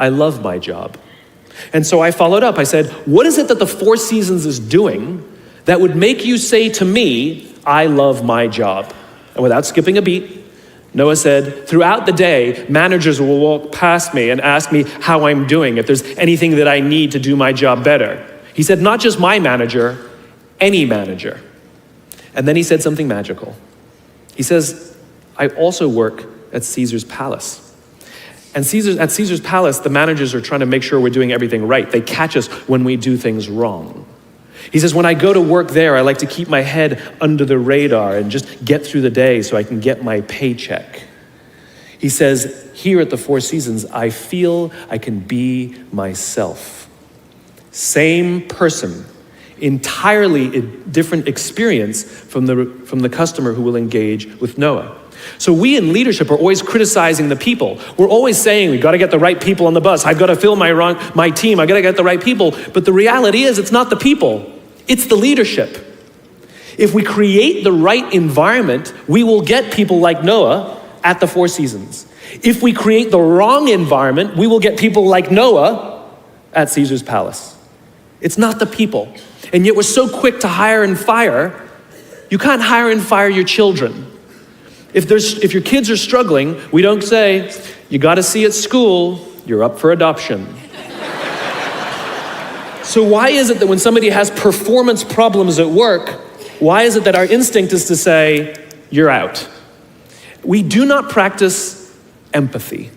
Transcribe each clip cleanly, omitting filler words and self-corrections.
I love my job. And so I followed up. I said, what is it that the Four Seasons is doing that would make you say to me, I love my job? And without skipping a beat, Noah said, throughout the day, managers will walk past me and ask me how I'm doing, if there's anything that I need to do my job better. He said, not just my manager, any manager. And then he said something magical. He says, I also work at Caesar's palace. And at Caesar's palace, the managers are trying to make sure we're doing everything right. They catch us when we do things wrong. He says, when I go to work there, I like to keep my head under the radar and just get through the day so I can get my paycheck. He says, here at the Four Seasons, I feel I can be myself. Same person, entirely different experience from the customer who will engage with Noah. So we in leadership are always criticizing the people. We're always saying, we gotta get the right people on the bus. I've gotta fill my team. I gotta get the right people. But the reality is, it's not the people, it's the leadership. If we create the right environment, we will get people like Noah at the Four Seasons. If we create the wrong environment, we will get people like Noah at Caesar's palace. It's not the people. And yet we're so quick to hire and fire. You can't hire and fire your children. If your kids are struggling, we don't say, you gotta see at school, you're up for adoption. So why is it that when somebody has performance problems at work, why is it that our instinct is to say, you're out? We do not practice empathy.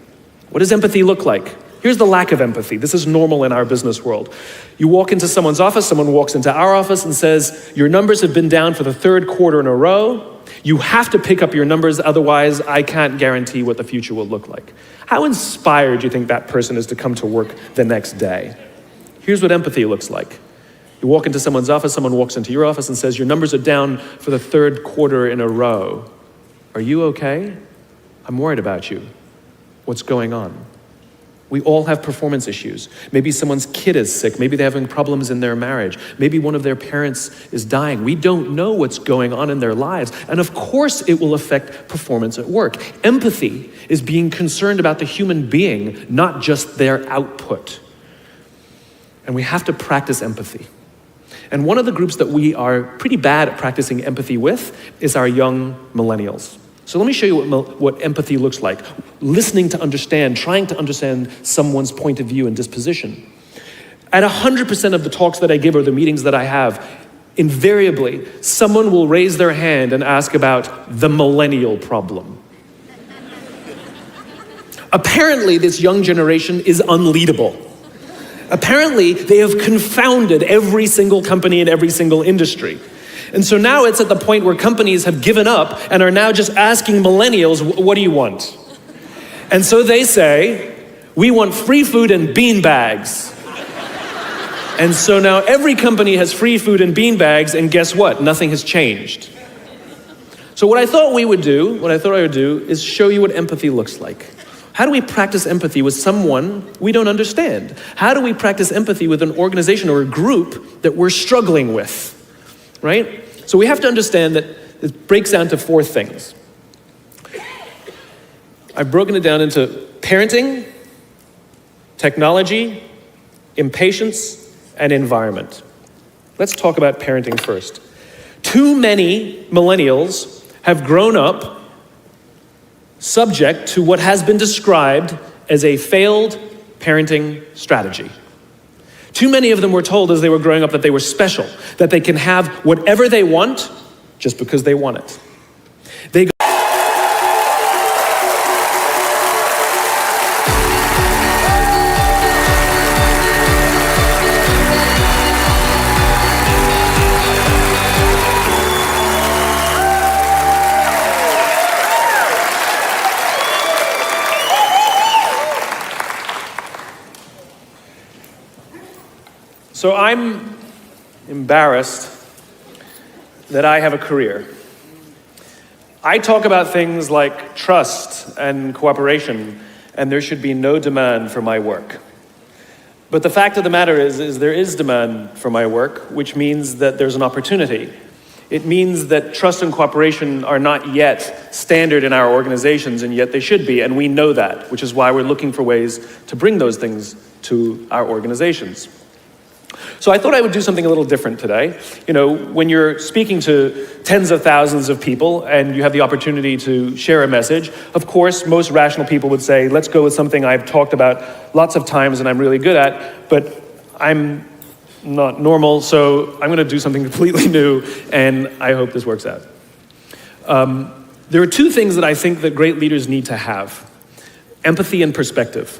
What does empathy look like? Here's the lack of empathy. This is normal in our business world. You walk into someone's office, someone walks into our office and says, your numbers have been down for the third quarter in a row. You have to pick up your numbers, otherwise I can't guarantee what the future will look like. How inspired do you think that person is to come to work the next day? Here's what empathy looks like. You walk into someone's office, someone walks into your office and says, your numbers are down for the third quarter in a row. Are you okay? I'm worried about you. What's going on? We all have performance issues. Maybe someone's kid is sick. Maybe they're having problems in their marriage. Maybe one of their parents is dying. We don't know what's going on in their lives. And of course it will affect performance at work. Empathy is being concerned about the human being, not just their output. And we have to practice empathy. And one of the groups that we are pretty bad at practicing empathy with is our young millennials. So let me show you what empathy looks like. Listening to understand, trying to understand someone's point of view and disposition. At 100% of the talks that I give or the meetings that I have, invariably, someone will raise their hand and ask about the millennial problem. Apparently, this young generation is unleadable. Apparently, they have confounded every single company in every single industry. And so now it's at the point where companies have given up and are now just asking millennials, what do you want? And so they say, we want free food and bean bags. And so now every company has free food and bean bags, and guess what? Nothing has changed. So what I thought I would do is show you what empathy looks like. How do we practice empathy with someone we don't understand? How do we practice empathy with an organization or a group that we're struggling with? Right? So we have to understand that it breaks down to 4 things. I've broken it down into parenting, technology, impatience, and environment. Let's talk about parenting first. Too many millennials have grown up subject to what has been described as a failed parenting strategy. Too many of them were told as they were growing up that they were special, that they can have whatever they want just because they want it. So I'm embarrassed that I have a career. I talk about things like trust and cooperation, and there should be no demand for my work. But the fact of the matter is there is demand for my work, which means that there's an opportunity. It means that trust and cooperation are not yet standard in our organizations, and yet they should be, and we know that, which is why we're looking for ways to bring those things to our organizations. So I thought I would do something a little different today. You know, when you're speaking to tens of thousands of people and you have the opportunity to share a message, of course, most rational people would say, let's go with something I've talked about lots of times and I'm really good at, but I'm not normal, so I'm going to do something completely new, and I hope this works out. There are two things that I think that great leaders need to have: empathy and perspective.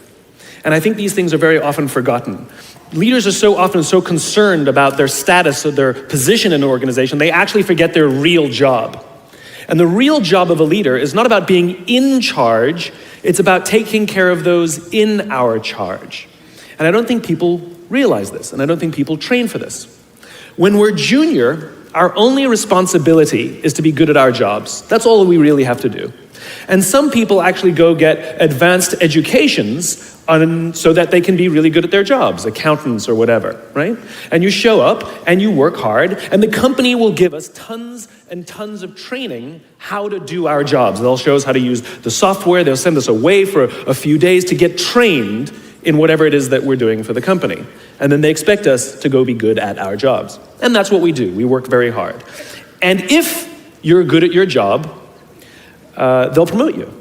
And I think these things are very often forgotten. Leaders are so often so concerned about their status or their position in an organization, they actually forget their real job. And the real job of a leader is not about being in charge, it's about taking care of those in our charge. And I don't think people realize this, and I don't think people train for this. When we're junior, our only responsibility is to be good at our jobs. That's all we really have to do. And some people actually go get advanced educations so that they can be really good at their jobs, accountants or whatever, right? And you show up and you work hard, and the company will give us tons and tons of training how to do our jobs. They'll show us how to use the software, they'll send us away for a few days to get trained in whatever it is that we're doing for the company. And then they expect us to go be good at our jobs. And that's what we do. We work very hard. And if you're good at your job, they'll promote you.